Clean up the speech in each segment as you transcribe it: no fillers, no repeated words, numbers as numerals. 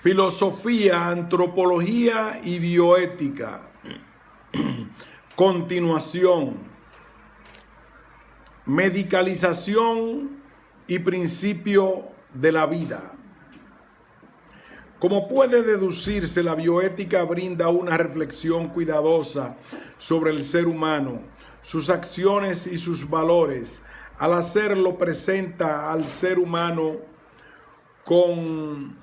Filosofía, antropología y bioética. Continuación. Medicalización y principio de la vida. Como puede deducirse, la bioética brinda una reflexión cuidadosa sobre el ser humano, sus acciones y sus valores. Al hacerlo, presenta al ser humano con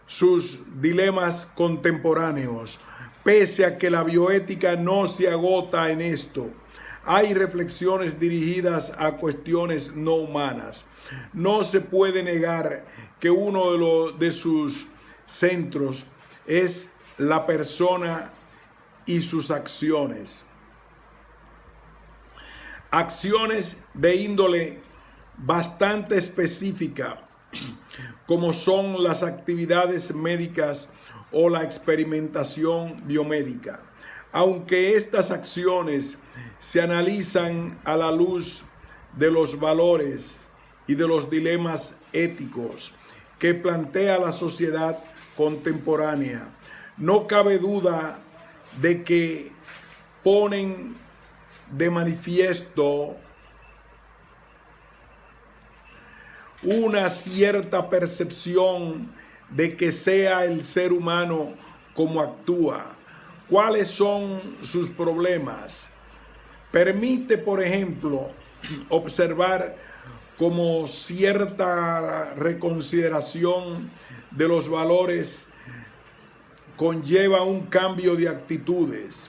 sus dilemas contemporáneos. Pese a que la bioética no se agota en esto, hay reflexiones dirigidas a cuestiones no humanas. No se puede negar que uno de sus centros es la persona y sus acciones. Acciones de índole bastante específica, como son las actividades médicas o la experimentación biomédica. Aunque estas acciones se analizan a la luz de los valores y de los dilemas éticos que plantea la sociedad contemporánea, no cabe duda de que ponen de manifiesto una cierta percepción de que sea el ser humano como actúa, cuáles son sus problemas. Permite, por ejemplo, observar como cierta reconsideración de los valores conlleva un cambio de actitudes,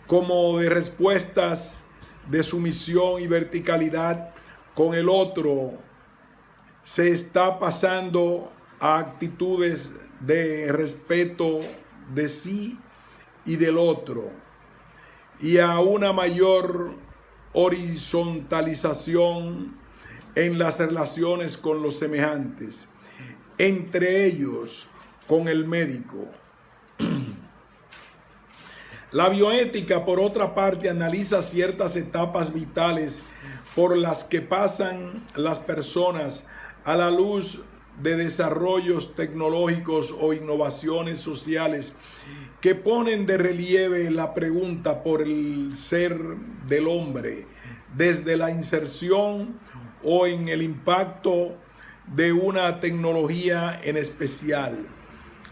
como de respuestas de sumisión y verticalidad con el otro. Se está pasando a actitudes de respeto de sí y del otro, y a una mayor horizontalización en las relaciones con los semejantes, entre ellos con el médico. La bioética, por otra parte, analiza ciertas etapas vitales por las que pasan las personas a la luz de desarrollos tecnológicos o innovaciones sociales que ponen de relieve la pregunta por el ser del hombre, desde la inserción o en el impacto de una tecnología en especial.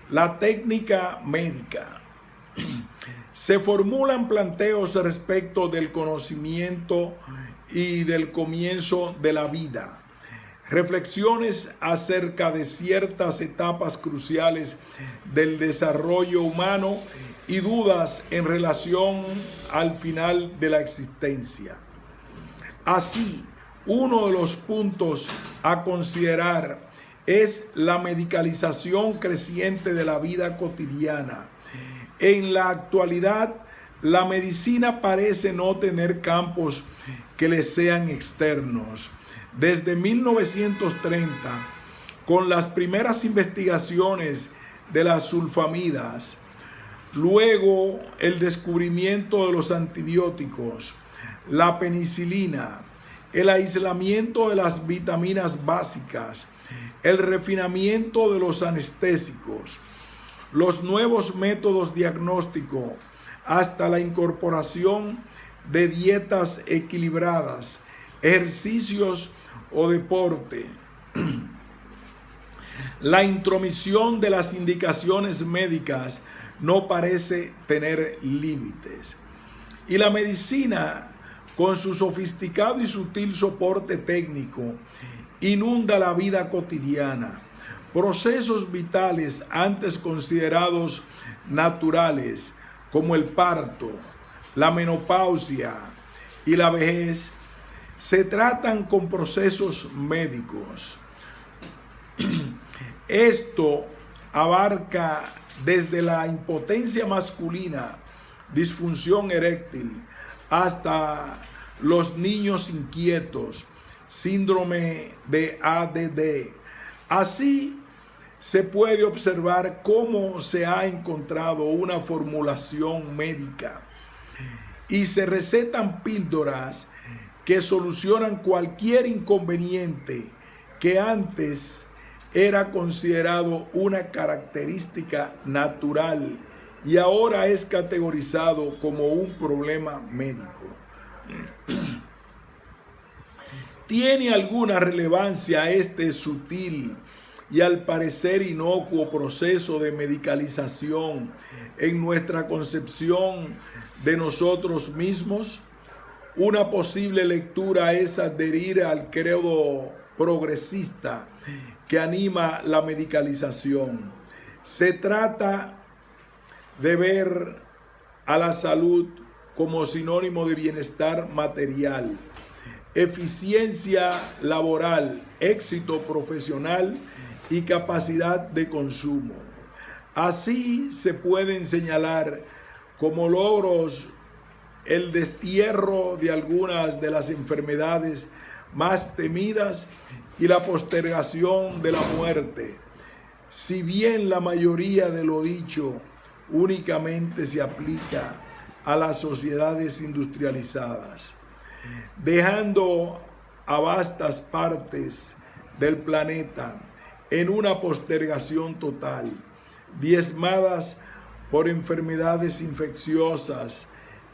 La técnica médica. Se formulan planteos respecto del conocimiento y del comienzo de la vida. Reflexiones acerca de ciertas etapas cruciales del desarrollo humano y dudas en relación al final de la existencia. Así, uno de los puntos a considerar es la medicalización creciente de la vida cotidiana. En la actualidad, la medicina parece no tener campos que le sean externos. Desde 1930, con las primeras investigaciones de las sulfamidas, luego el descubrimiento de los antibióticos, la penicilina, el aislamiento de las vitaminas básicas, el refinamiento de los anestésicos, los nuevos métodos diagnósticos, hasta la incorporación de dietas equilibradas, ejercicios o deporte. La intromisión de las indicaciones médicas no parece tener límites. Y la medicina, con su sofisticado y sutil soporte técnico, inunda la vida cotidiana. Procesos vitales antes considerados naturales, como el parto, la menopausia y la vejez, se tratan con procesos médicos. Esto abarca desde la impotencia masculina, disfunción eréctil, hasta los niños inquietos, síndrome de ADD. Así se puede observar cómo se ha encontrado una formulación médica y se recetan píldoras que solucionan cualquier inconveniente que antes era considerado una característica natural y ahora es categorizado como un problema médico. ¿Tiene alguna relevancia este sutil y al parecer inocuo proceso de medicalización en nuestra concepción de nosotros mismos? Una posible lectura es adherir al credo progresista que anima la medicalización. Se trata de ver a la salud como sinónimo de bienestar material, eficiencia laboral, éxito profesional y capacidad de consumo. Así se pueden señalar como logros el destierro de algunas de las enfermedades más temidas y la postergación de la muerte, si bien la mayoría de lo dicho únicamente se aplica a las sociedades industrializadas, dejando a vastas partes del planeta en una postergación total, diezmadas por enfermedades infecciosas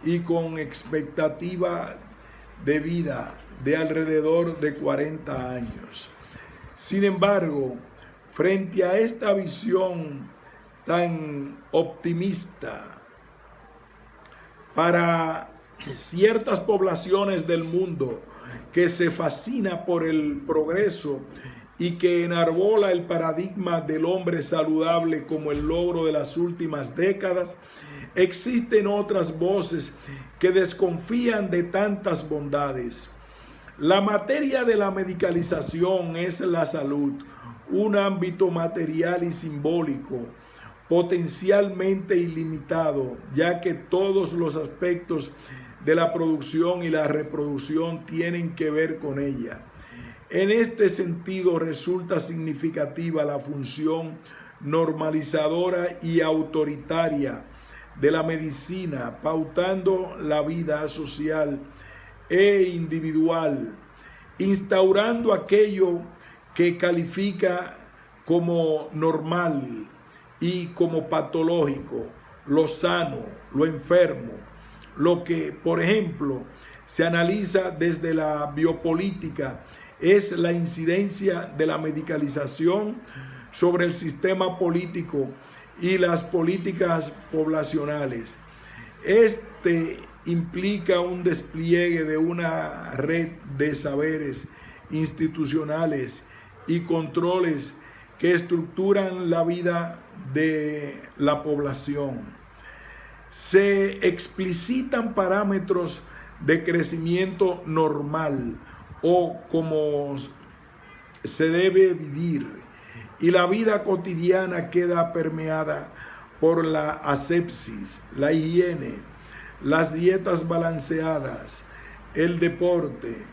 y con expectativa de vida de alrededor de 40 años. Sin embargo, frente a esta visión tan optimista, para ciertas poblaciones del mundo que se fascina por el progreso y que enarbola el paradigma del hombre saludable como el logro de las últimas décadas, existen otras voces que desconfían de tantas bondades. La materia de la medicalización es la salud, un ámbito material y simbólico, potencialmente ilimitado, ya que todos los aspectos de la producción y la reproducción tienen que ver con ella. En este sentido resulta significativa la función normalizadora y autoritaria de la medicina, pautando la vida social e individual, instaurando aquello que califica como normal y como patológico, lo sano, lo enfermo, lo que, por ejemplo, se analiza desde la biopolítica es la incidencia de la medicalización sobre el sistema político y las políticas poblacionales. Este implica un despliegue de una red de saberes institucionales y controles que estructuran la vida de la población. Se explicitan parámetros de crecimiento normal o como se debe vivir, y la vida cotidiana queda permeada por la asepsis, la higiene, las dietas balanceadas, el deporte,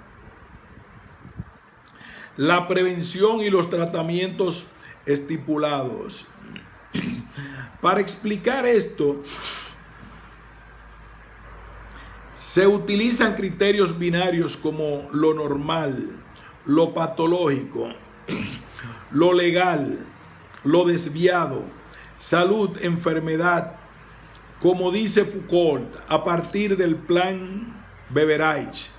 la prevención y los tratamientos estipulados. Para explicar esto, se utilizan criterios binarios como lo normal, lo patológico, lo legal, lo desviado, salud, enfermedad, como dice Foucault, a partir del plan Beveridge.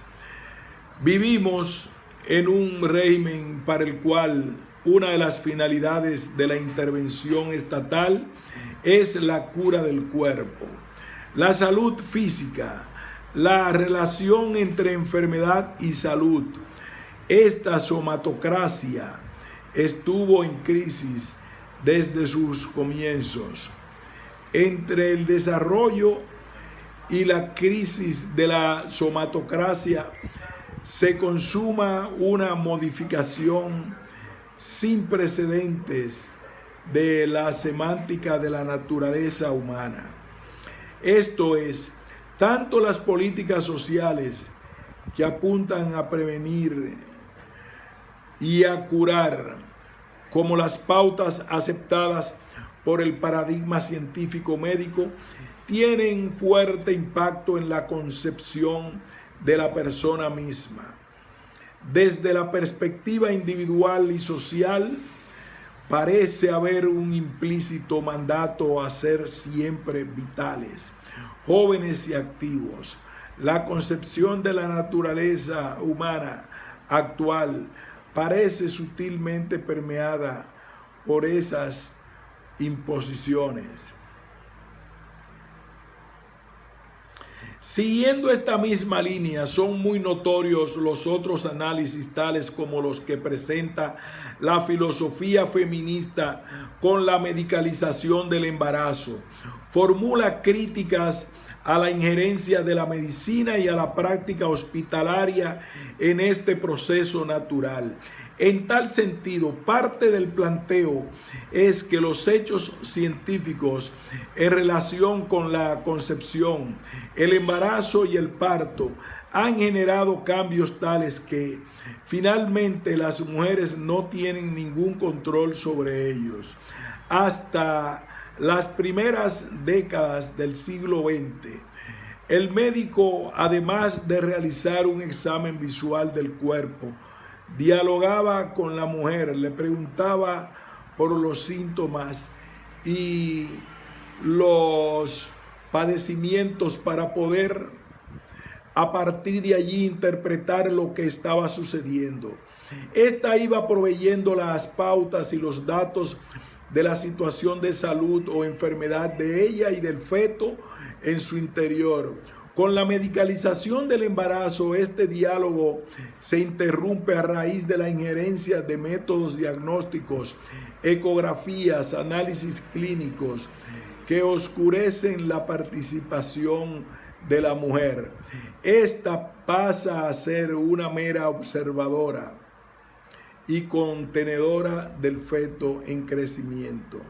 Vivimos en un régimen para el cual una de las finalidades de la intervención estatal es la cura del cuerpo, la salud física, la relación entre enfermedad y salud. Esta somatocracia estuvo en crisis desde sus comienzos. Entre el desarrollo y la crisis de la somatocracia se consuma una modificación sin precedentes de la semántica de la naturaleza humana. Esto es, tanto las políticas sociales que apuntan a prevenir y a curar, como las pautas aceptadas por el paradigma científico médico, tienen fuerte impacto en la concepción de la persona misma. Desde la perspectiva individual y social, parece haber un implícito mandato a ser siempre vitales, jóvenes y activos. La concepción de la naturaleza humana actual parece sutilmente permeada por esas imposiciones. Siguiendo esta misma línea, son muy notorios los otros análisis, tales como los que presenta la filosofía feminista con la medicalización del embarazo. Formula críticas a la injerencia de la medicina y a la práctica hospitalaria en este proceso natural. En tal sentido, parte del planteo es que los hechos científicos en relación con la concepción, el embarazo y el parto han generado cambios tales que finalmente las mujeres no tienen ningún control sobre ellos. Hasta las primeras décadas del siglo XX, el médico, además de realizar un examen visual del cuerpo, dialogaba con la mujer, le preguntaba por los síntomas y los padecimientos para poder a partir de allí interpretar lo que estaba sucediendo. Esta iba proveyendo las pautas y los datos de la situación de salud o enfermedad de ella y del feto en su interior. Con la medicalización del embarazo, este diálogo se interrumpe a raíz de la injerencia de métodos diagnósticos, ecografías, análisis clínicos, que oscurecen la participación de la mujer. Esta pasa a ser una mera observadora y contenedora del feto en crecimiento.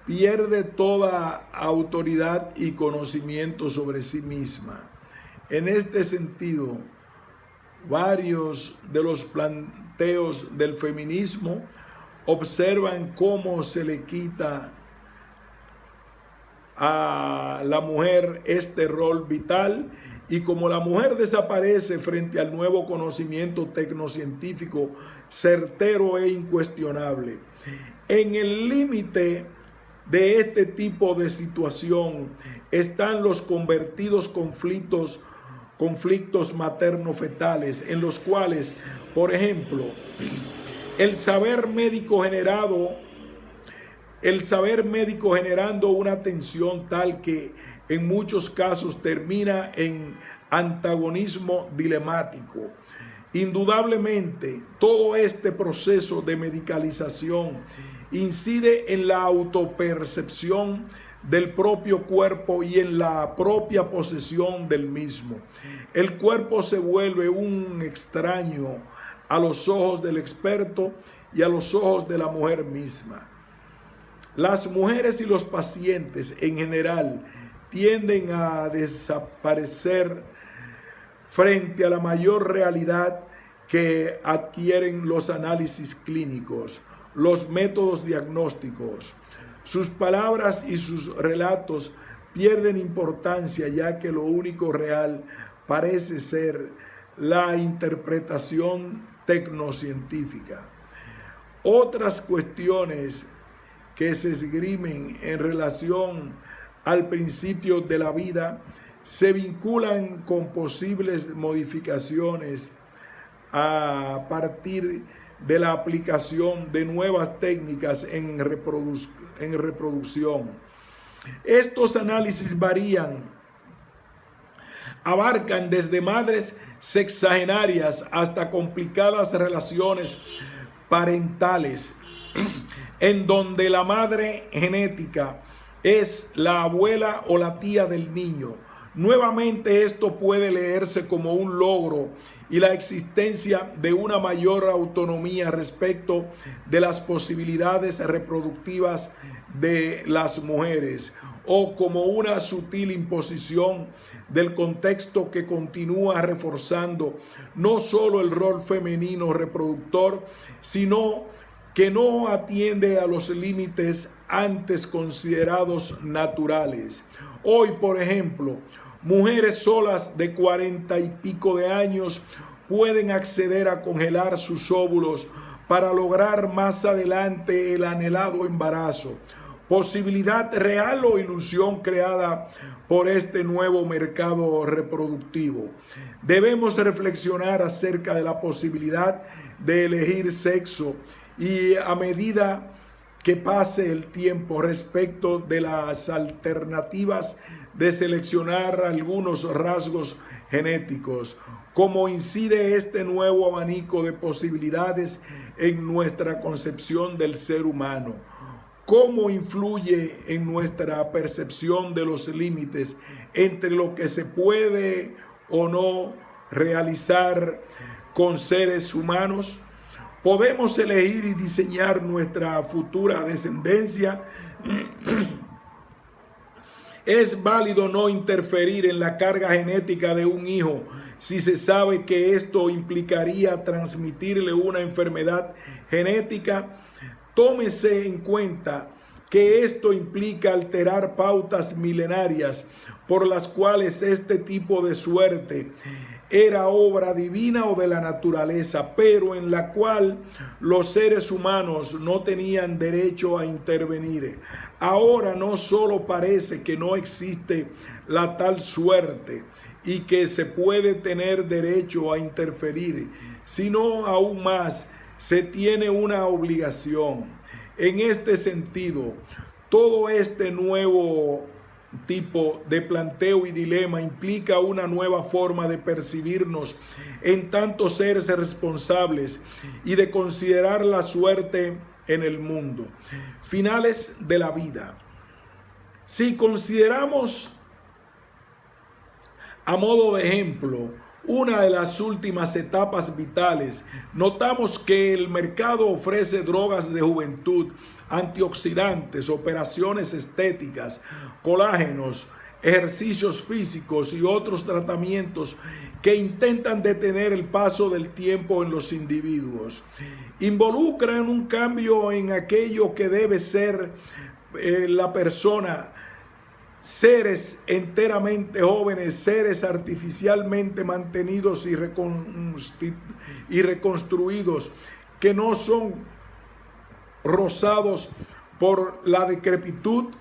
Pierde toda autoridad y conocimiento sobre sí misma. En este sentido, varios de los planteos del feminismo observan cómo se le quita a la mujer este rol vital y como la mujer desaparece frente al nuevo conocimiento tecnocientífico certero e incuestionable. En el límite de este tipo de situación están los convertidos conflictos materno-fetales, en los cuales, por ejemplo, el saber médico generando una tensión tal que en muchos casos termina en antagonismo dilemático. Indudablemente, todo este proceso de medicalización incide en la autopercepción del propio cuerpo y en la propia posesión del mismo. El cuerpo se vuelve un extraño a los ojos del experto y a los ojos de la mujer misma. Las mujeres y los pacientes en general tienden a desaparecer frente a la mayor realidad que adquieren los análisis clínicos, los métodos diagnósticos. Sus palabras y sus relatos pierden importancia, ya que lo único real parece ser la interpretación tecnocientífica. Otras cuestiones que se esgrimen en relación al principio de la vida se vinculan con posibles modificaciones a partir de la aplicación de nuevas técnicas en reproducción. Estos análisis abarcan desde madres sexagenarias hasta complicadas relaciones parentales, en donde la madre genética es la abuela o la tía del niño. Nuevamente, esto puede leerse como un logro y la existencia de una mayor autonomía respecto de las posibilidades reproductivas de las mujeres, o como una sutil imposición del contexto que continúa reforzando no solo el rol femenino reproductor, sino que no atiende a los límites antes considerados naturales. Hoy, por ejemplo, mujeres solas de 40 y pico de años pueden acceder a congelar sus óvulos para lograr más adelante el anhelado embarazo. Posibilidad real o ilusión creada por este nuevo mercado reproductivo. Debemos reflexionar acerca de la posibilidad de elegir sexo y a medida que pase el tiempo respecto de las alternativas de seleccionar algunos rasgos genéticos. ¿Cómo incide este nuevo abanico de posibilidades en nuestra concepción del ser humano? ¿Cómo influye en nuestra percepción de los límites entre lo que se puede o no realizar con seres humanos? ¿Podemos elegir y diseñar nuestra futura descendencia? ¿Es válido no interferir en la carga genética de un hijo si se sabe que esto implicaría transmitirle una enfermedad genética? Tómese en cuenta que esto implica alterar pautas milenarias por las cuales este tipo de suerte era obra divina o de la naturaleza, pero en la cual los seres humanos no tenían derecho a intervenir. Ahora no solo parece que no existe la tal suerte y que se puede tener derecho a interferir, sino aún más se tiene una obligación. En este sentido, todo este nuevo tipo de planteo y dilema implica una nueva forma de percibirnos en tanto seres responsables y de considerar la suerte en el mundo. Finales de la vida. Si consideramos a modo de ejemplo una de las últimas etapas vitales, notamos que el mercado ofrece drogas de juventud, antioxidantes, operaciones estéticas, colágenos, ejercicios físicos y otros tratamientos que intentan detener el paso del tiempo en los individuos. Involucran un cambio en aquello que debe ser la persona. Seres enteramente jóvenes, seres artificialmente mantenidos y reconstruidos, que no son rozados por la decrepitud.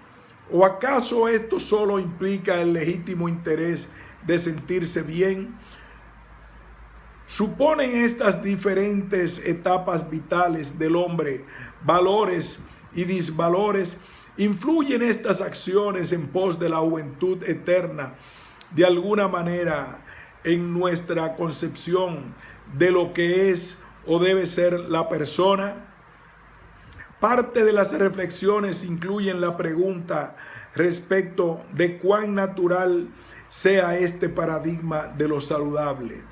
¿O acaso esto solo implica el legítimo interés de sentirse bien? ¿Suponen estas diferentes etapas vitales del hombre valores y disvalores? ¿Influyen estas acciones en pos de la juventud eterna de alguna manera en nuestra concepción de lo que es o debe ser la persona? Parte de las reflexiones incluyen la pregunta respecto de cuán natural sea este paradigma de lo saludable.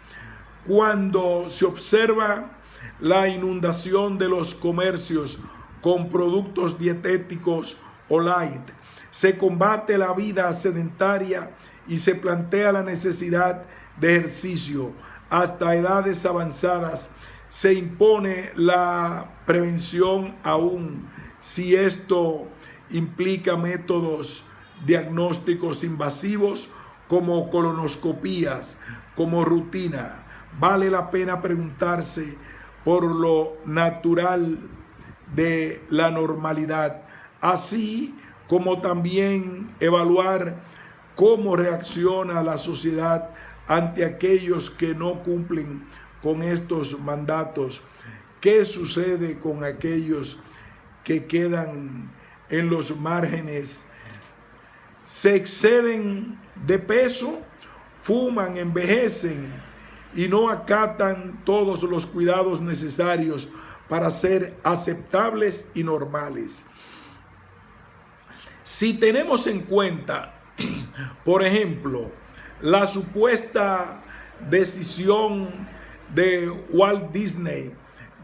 Cuando se observa la inundación de los comercios con productos dietéticos o light, se combate la vida sedentaria y se plantea la necesidad de ejercicio. Hasta edades avanzadas se impone la prevención, aún si esto implica métodos diagnósticos invasivos como colonoscopías como rutina. Vale la pena preguntarse por lo natural de la normalidad, así como también evaluar cómo reacciona la sociedad ante aquellos que no cumplen con estos mandatos. ¿Qué sucede con aquellos que quedan en los márgenes? Se exceden de peso, fuman, envejecen y no acatan todos los cuidados necesarios para ser aceptables y normales. Si tenemos en cuenta, por ejemplo, la supuesta decisión de Walt Disney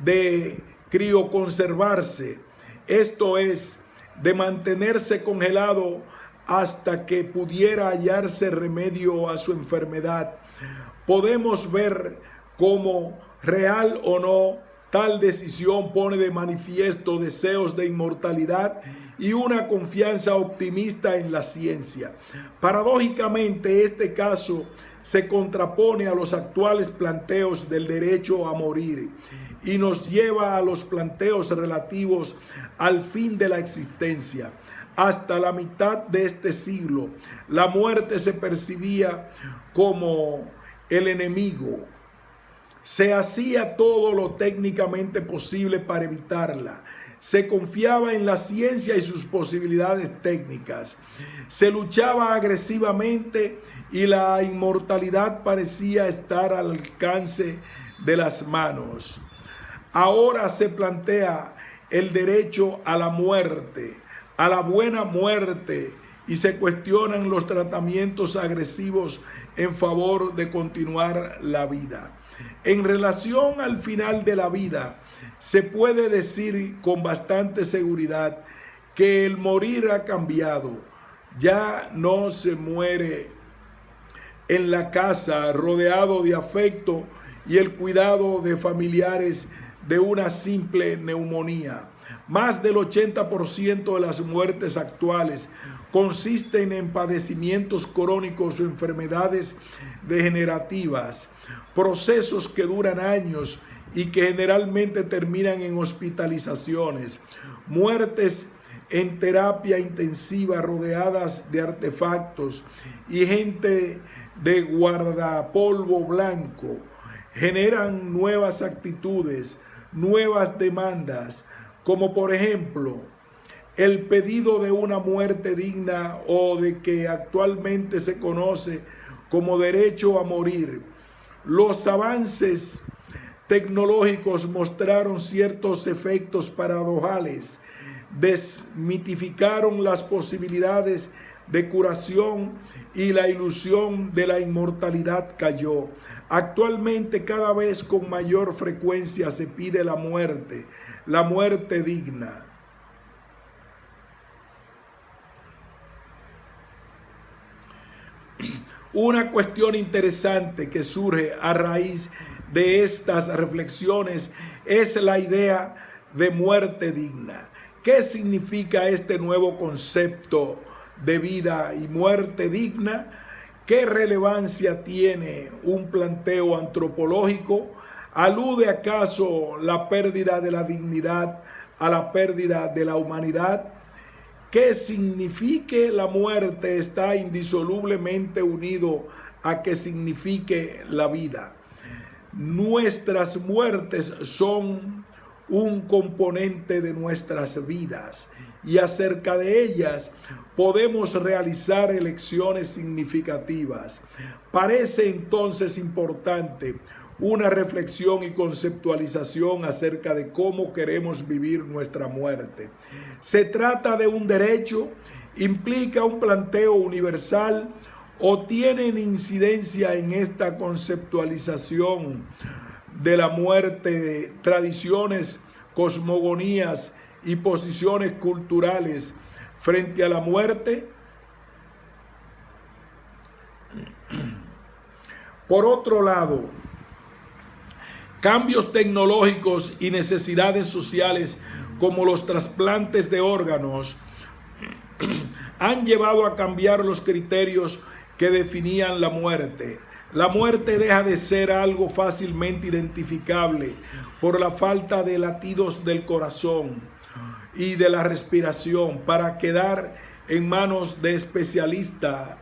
de crioconservarse, esto es, de mantenerse congelado hasta que pudiera hallarse remedio a su enfermedad, podemos ver cómo, real o no, tal decisión pone de manifiesto deseos de inmortalidad y una confianza optimista en la ciencia. Paradójicamente, este caso se contrapone a los actuales planteos del derecho a morir y nos lleva a los planteos relativos al fin de la existencia. Hasta la mitad de este siglo, la muerte se percibía como el enemigo. Se hacía todo lo técnicamente posible para evitarla. Se confiaba en la ciencia y sus posibilidades técnicas. Se luchaba agresivamente y la inmortalidad parecía estar al alcance de las manos. Ahora se plantea el derecho a la muerte, a la buena muerte, y se cuestionan los tratamientos agresivos en favor de continuar la vida. En relación al final de la vida, se puede decir con bastante seguridad que el morir ha cambiado. Ya no se muere en la casa rodeado de afecto y el cuidado de familiares de una simple neumonía. Más del 80% de las muertes actuales consisten en padecimientos crónicos o enfermedades degenerativas, procesos que duran años y que generalmente terminan en hospitalizaciones, muertes en terapia intensiva rodeadas de artefactos y gente de guardapolvo blanco. Generan nuevas actitudes, nuevas demandas, como por ejemplo el pedido de una muerte digna o de que actualmente se conoce como derecho a morir. Los avances tecnológicos mostraron ciertos efectos paradojales, desmitificaron las posibilidades de curación y la ilusión de la inmortalidad cayó. Actualmente cada vez con mayor frecuencia se pide la muerte digna. Una cuestión interesante que surge a raíz de estas reflexiones es la idea de muerte digna. ¿Qué significa este nuevo concepto de vida y muerte digna? ¿Qué relevancia tiene un planteo antropológico? ¿Alude acaso la pérdida de la dignidad a la pérdida de la humanidad? Que signifique la muerte está indisolublemente unido a que signifique la vida. Nuestras muertes son un componente de nuestras vidas y acerca de ellas podemos realizar elecciones significativas. Parece entonces importante una reflexión y conceptualización acerca de cómo queremos vivir nuestra muerte. ¿Se trata de un derecho? ¿Implica un planteo universal? ¿O tienen incidencia en esta conceptualización de la muerte tradiciones, cosmogonías y posiciones culturales frente a la muerte? Por otro lado, cambios tecnológicos y necesidades sociales como los trasplantes de órganos han llevado a cambiar los criterios que definían la muerte. La muerte deja de ser algo fácilmente identificable por la falta de latidos del corazón y de la respiración para quedar en manos de especialistas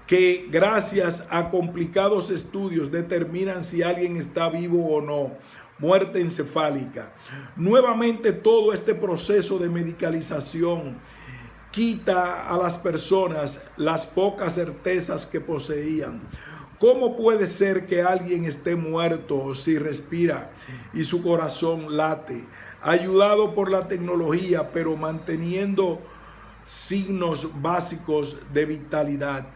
que gracias a complicados estudios determinan si alguien está vivo o no. Muerte encefálica. Nuevamente todo este proceso de medicalización quita a las personas las pocas certezas que poseían. ¿Cómo puede ser que alguien esté muerto si respira y su corazón late, ayudado por la tecnología, pero manteniendo signos básicos de vitalidad?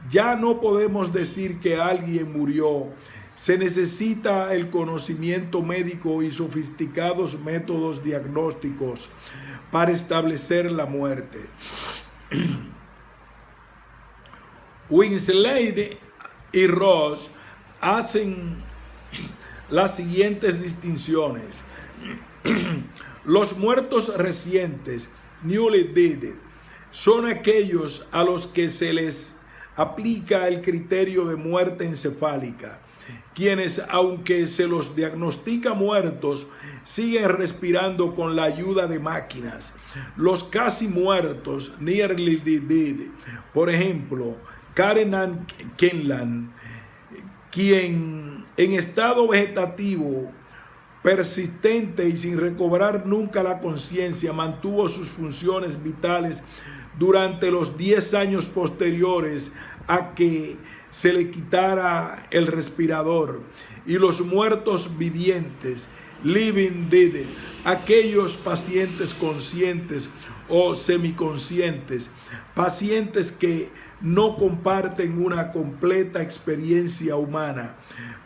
Ya no podemos decir que alguien murió. Se necesita el conocimiento médico y sofisticados métodos diagnósticos para establecer la muerte. Winslade y Ross hacen las siguientes distinciones. Los muertos recientes, newly dead, son aquellos a los que se les aplica el criterio de muerte encefálica. quienes, aunque se los diagnostica muertos, siguen respirando con la ayuda de máquinas. Los casi muertos, nearly dead, por ejemplo, Karen Ann Kenland, quien en estado vegetativo persistente y sin recobrar nunca la conciencia, mantuvo sus funciones vitales durante los 10 años posteriores a que se le quitara el respirador. Y los muertos vivientes, living dead, aquellos pacientes conscientes o semiconscientes, pacientes que no comparten una completa experiencia humana,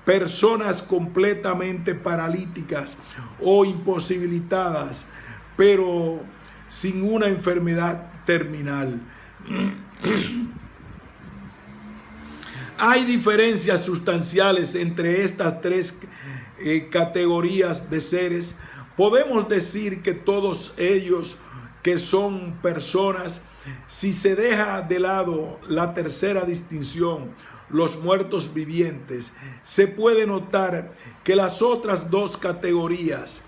personas completamente paralíticas o imposibilitadas, pero sin una enfermedad terminal. Hay diferencias sustanciales entre estas tres categorías de seres. Podemos decir que todos ellos que son personas, si se deja de lado la tercera distinción, los muertos vivientes, se puede notar que las otras dos categorías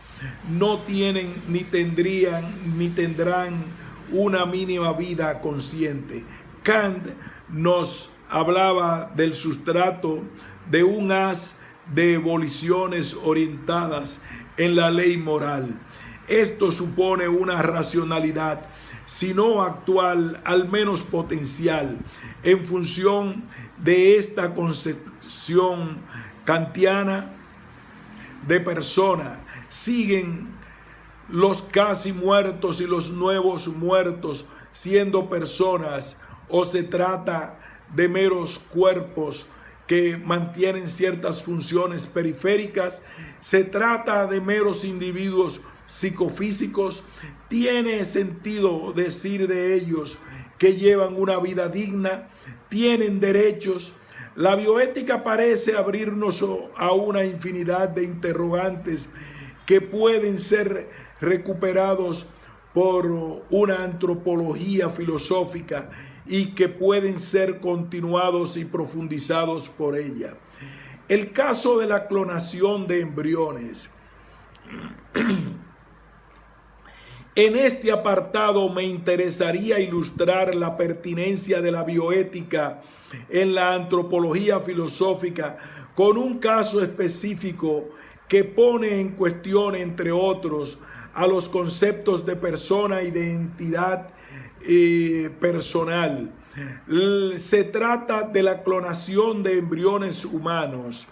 no tienen ni tendrán una mínima vida consciente. Kant nos hablaba del sustrato de un haz de voliciones orientadas en la ley moral. Esto supone una racionalidad, si no actual, al menos potencial, en función de esta concepción kantiana de persona. Siguen los casi muertos y los nuevos muertos siendo personas, o se trata de meros cuerpos que mantienen ciertas funciones periféricas, se trata de meros individuos psicofísicos. Tiene sentido decir de ellos que llevan una vida digna, tienen derechos. La bioética parece abrirnos a una infinidad de interrogantes que pueden ser recuperados por una antropología filosófica y que pueden ser continuados y profundizados por ella. El caso de la clonación de embriones. En este apartado me interesaría ilustrar la pertinencia de la bioética en la antropología filosófica con un caso específico que pone en cuestión, entre otros, a los conceptos de persona y de entidad personal. Se trata de la clonación de embriones humanos.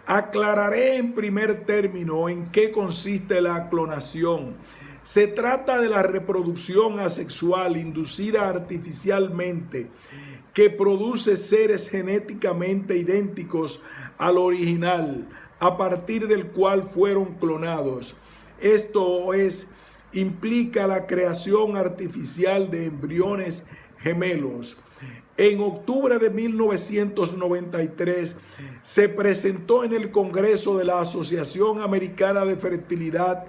Aclararé en primer término en qué consiste la clonación. Se trata de la reproducción asexual inducida artificialmente que produce seres genéticamente idénticos al original, a partir del cual fueron clonados. Esto implica la creación artificial de embriones gemelos. En octubre de 1993 se presentó en el Congreso de la Asociación Americana de Fertilidad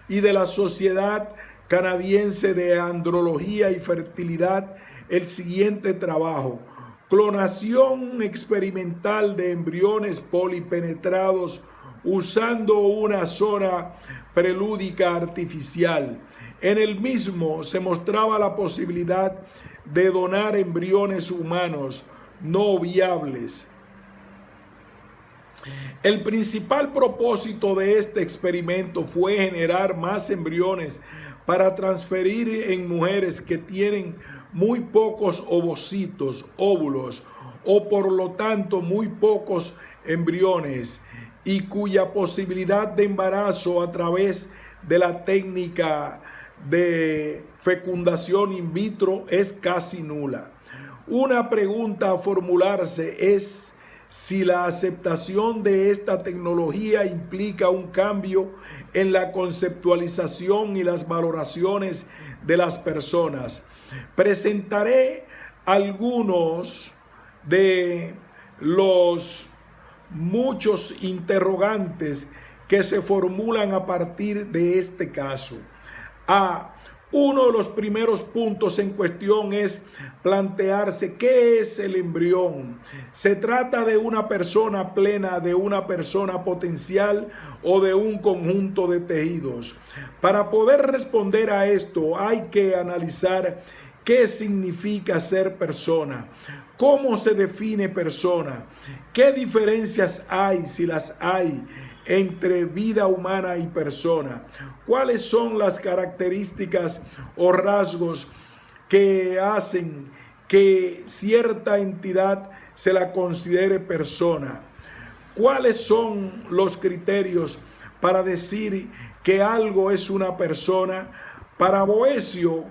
y de la Sociedad Canadiense de Andrología y Fertilidad el siguiente trabajo: clonación experimental de embriones polipenetrados usando una zona prelúdica artificial. En el mismo se mostraba la posibilidad de donar embriones humanos no viables. El principal propósito de este experimento fue generar más embriones para transferir en mujeres que tienen muy pocos ovocitos, óvulos, o por lo tanto muy pocos embriones, y cuya posibilidad de embarazo a través de la técnica de fecundación in vitro es casi nula. Una pregunta a formularse es si la aceptación de esta tecnología implica un cambio en la conceptualización y las valoraciones de las personas. Presentaré algunos de los muchos interrogantes que se formulan a partir de este caso. A. Uno de los primeros puntos en cuestión es plantearse qué es el embrión. ¿Se trata de una persona plena, de una persona potencial o de un conjunto de tejidos? Para poder responder a esto hay que analizar qué significa ser persona, cómo se define persona, qué diferencias hay, si las hay, entre vida humana y persona. ¿Cuáles son las características o rasgos que hacen que cierta entidad se la considere persona? ¿Cuáles son los criterios para decir que algo es una persona? Para Boecio,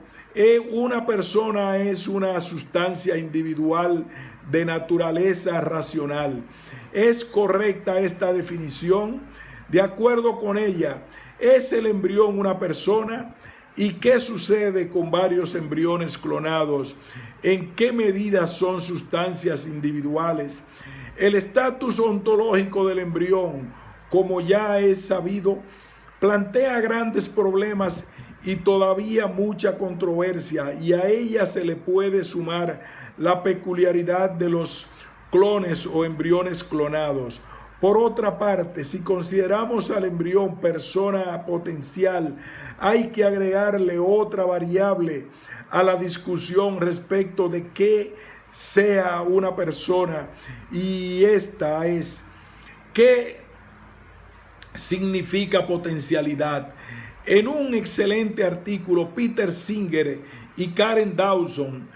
una persona es una sustancia individual de naturaleza racional. ¿Es correcta esta definición? De acuerdo con ella, ¿es el embrión una persona? ¿Y qué sucede con varios embriones clonados? ¿En qué medida son sustancias individuales? El estatus ontológico del embrión, como ya es sabido, plantea grandes problemas y todavía mucha controversia, y a ella se le puede sumar la peculiaridad de los clones o embriones clonados. Por otra parte, si consideramos al embrión persona potencial, hay que agregarle otra variable a la discusión respecto de qué sea una persona, y esta es: ¿qué significa potencialidad? En un excelente artículo, Peter Singer y Karen Dawson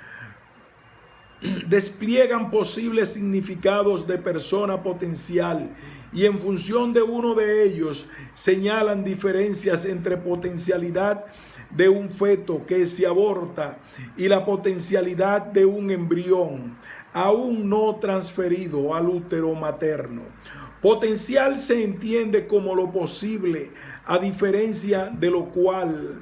despliegan posibles significados de persona potencial, y en función de uno de ellos señalan diferencias entre potencialidad de un feto que se aborta y la potencialidad de un embrión aún no transferido al útero materno. Potencial se entiende como lo posible, a diferencia de lo cual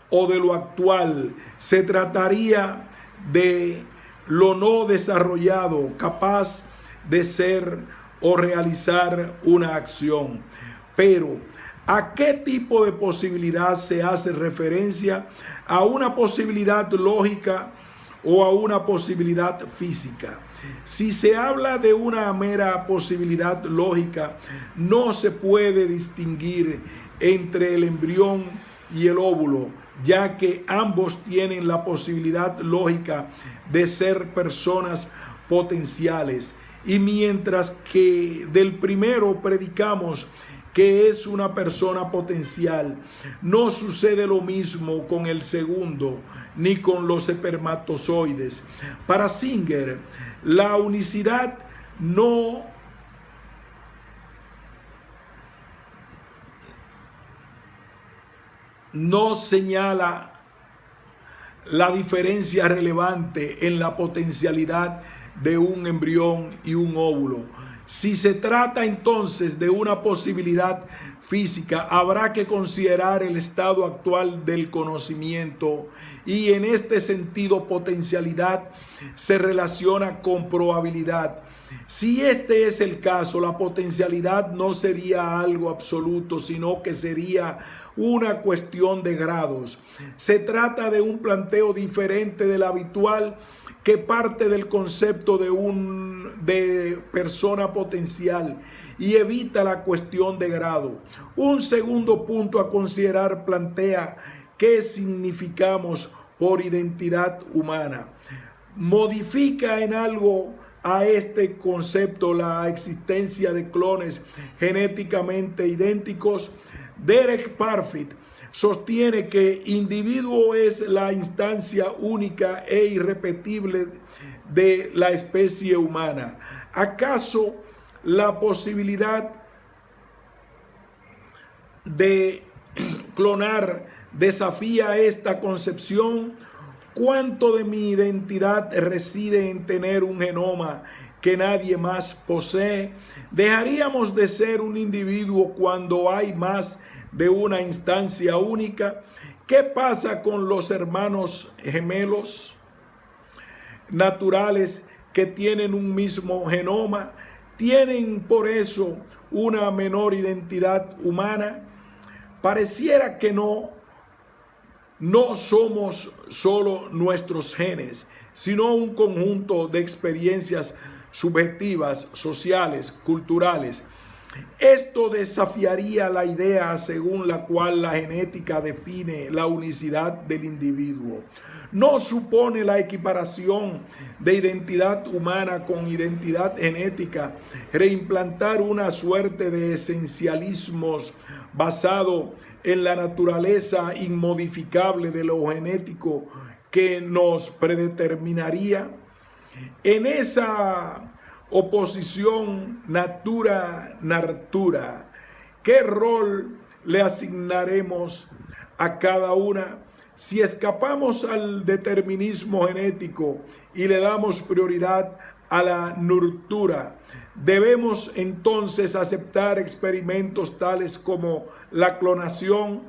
o de lo actual se trataría de lo no desarrollado, capaz de ser o realizar una acción. Pero, ¿a qué tipo de posibilidad se hace referencia? ¿A una posibilidad lógica o a una posibilidad física? Si se habla de una mera posibilidad lógica, no se puede distinguir entre el embrión y el óvulo, ya que ambos tienen la posibilidad lógica de ser personas potenciales. Y mientras que del primero predicamos que es una persona potencial, no sucede lo mismo con el segundo, ni con los espermatozoides. Para Singer, la unicidad no señala la diferencia relevante en la potencialidad de un embrión y un óvulo. Si se trata entonces de una posibilidad física, habrá que considerar el estado actual del conocimiento, y en este sentido potencialidad se relaciona con probabilidad. Si este es el caso, la potencialidad no sería algo absoluto, sino que sería una cuestión de grados. Se trata de un planteo diferente del habitual, que parte del concepto de persona potencial y evita la cuestión de grado. Un segundo punto a considerar plantea qué significamos por identidad humana. ¿Modifica en algo a este concepto la existencia de clones genéticamente idénticos? Derek Parfit sostiene que individuo es la instancia única e irrepetible de la especie humana. ¿Acaso la posibilidad de clonar desafía esta concepción? ¿Cuánto de mi identidad reside en tener un genoma que nadie más posee? ¿Dejaríamos de ser un individuo cuando hay más de una instancia única? ¿Qué pasa con los hermanos gemelos naturales que tienen un mismo genoma? ¿Tienen por eso una menor identidad humana? Pareciera que no, no somos solo nuestros genes, sino un conjunto de experiencias subjetivas, sociales, culturales. Esto desafiaría la idea según la cual la genética define la unicidad del individuo. No supone la equiparación de identidad humana con identidad genética, reimplantar una suerte de esencialismos basado en la naturaleza inmodificable de lo genético que nos predeterminaría. En esa oposición natura-natura, ¿qué rol le asignaremos a cada una? Si escapamos al determinismo genético y le damos prioridad a la nurtura, debemos entonces aceptar experimentos tales como la clonación.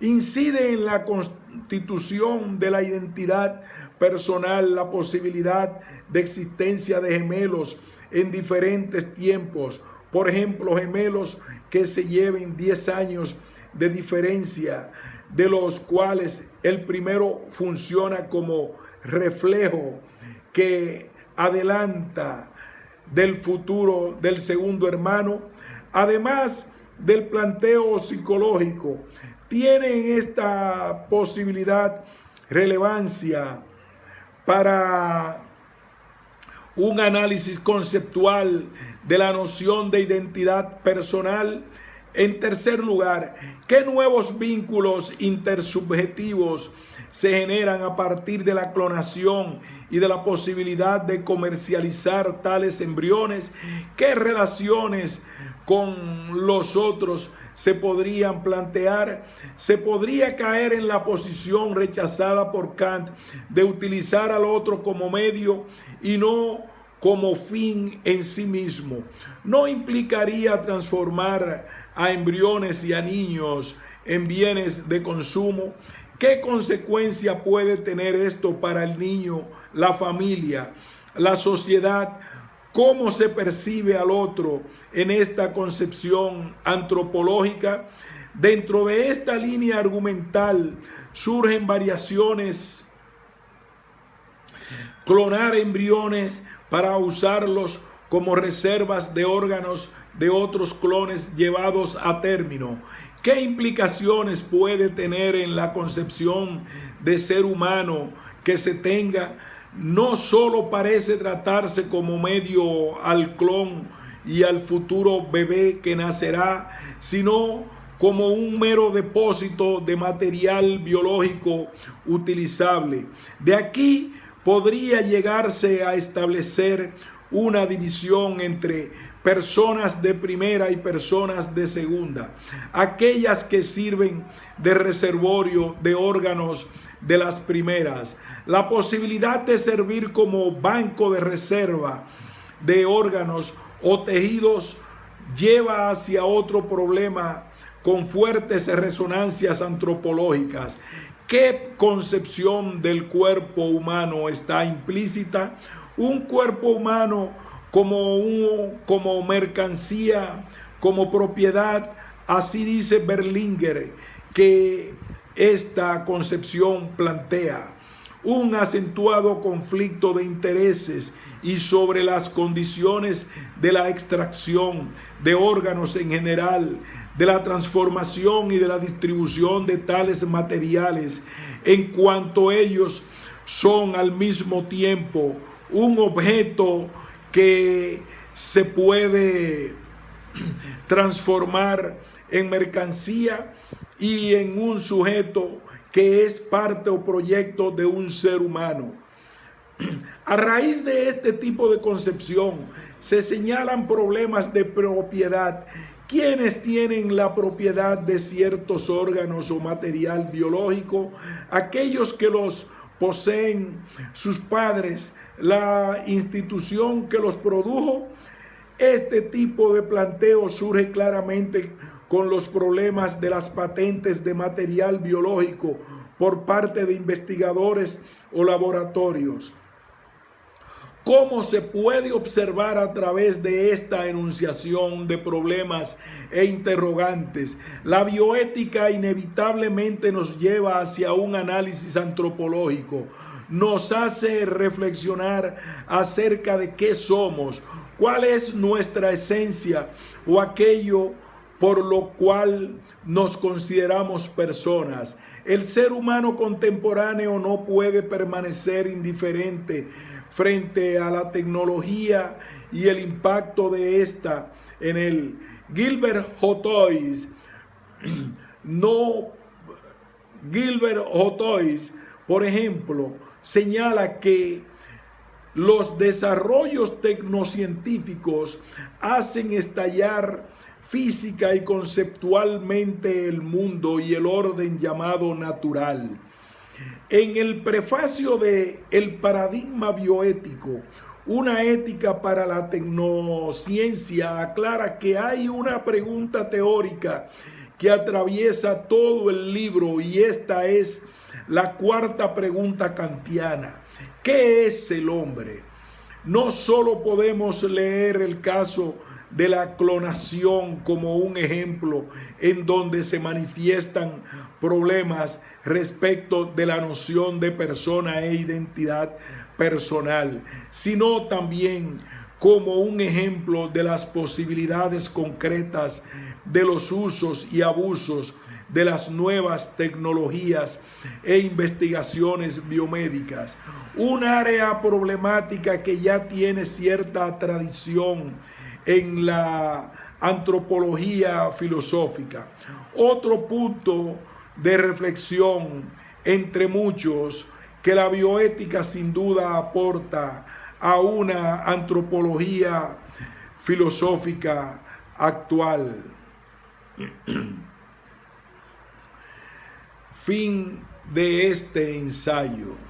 Incide en la constitución de la identidad personal la posibilidad de existencia de gemelos en diferentes tiempos. Por ejemplo, gemelos que se lleven 10 años de diferencia, de los cuales el primero funciona como reflejo que adelanta del futuro del segundo hermano. Además del planteo psicológico, tiene esta posibilidad relevancia para un análisis conceptual de la noción de identidad personal. En tercer lugar, ¿qué nuevos vínculos intersubjetivos se generan a partir de la clonación y de la posibilidad de comercializar tales embriones? ¿Qué relaciones con los otros se podrían plantear? Se podría caer en la posición rechazada por Kant de utilizar al otro como medio y no como fin en sí mismo. No implicaría transformar a embriones y a niños en bienes de consumo. ¿Qué consecuencia puede tener esto para el niño, la familia, la sociedad? ¿Cómo se percibe al otro en esta concepción antropológica? Dentro de esta línea argumental surgen variaciones. Clonar embriones para usarlos como reservas de órganos de otros clones llevados a término. ¿Qué implicaciones puede tener en la concepción de ser humano que se tenga? No solo parece tratarse como medio al clon y al futuro bebé que nacerá, sino como un mero depósito de material biológico utilizable. De aquí podría llegarse a establecer una división entre personas de primera y personas de segunda, aquellas que sirven de reservorio de órganos de las primeras. La posibilidad de servir como banco de reserva de órganos o tejidos lleva hacia otro problema con fuertes resonancias antropológicas. ¿Qué concepción del cuerpo humano está implícita? Un cuerpo humano como mercancía, como propiedad. Así dice Berlinguer que esta concepción plantea un acentuado conflicto de intereses y sobre las condiciones de la extracción de órganos en general, de la transformación y de la distribución de tales materiales, en cuanto ellos son al mismo tiempo un objeto que se puede transformar en mercancía y en un sujeto que es parte o proyecto de un ser humano. A raíz de este tipo de concepción se señalan problemas de propiedad. ¿Quiénes tienen la propiedad de ciertos órganos o material biológico? Aquellos que los poseen, sus padres, la institución que los produjo. Este tipo de planteo surge claramente con los problemas de las patentes de material biológico por parte de investigadores o laboratorios. Como se puede observar a través de esta enunciación de problemas e interrogantes, la bioética inevitablemente nos lleva hacia un análisis antropológico, nos hace reflexionar acerca de qué somos, cuál es nuestra esencia o aquello por lo cual nos consideramos personas. El ser humano contemporáneo no puede permanecer indiferente frente a la tecnología y el impacto de esta en él. Gilbert Hotois, por ejemplo, señala que los desarrollos tecnocientíficos hacen estallar física y conceptualmente el mundo y el orden llamado natural. En el prefacio de El paradigma bioético, una ética para la tecnociencia, aclara que hay una pregunta teórica que atraviesa todo el libro, y esta es la cuarta pregunta kantiana: ¿qué es el hombre? No solo podemos leer el caso de la clonación como un ejemplo en donde se manifiestan problemas respecto de la noción de persona e identidad personal, sino también como un ejemplo de las posibilidades concretas de los usos y abusos de las nuevas tecnologías e investigaciones biomédicas, un área problemática que ya tiene cierta tradición en la antropología filosófica. Otro punto de reflexión entre muchos que la bioética sin duda aporta a una antropología filosófica actual. Fin de este ensayo.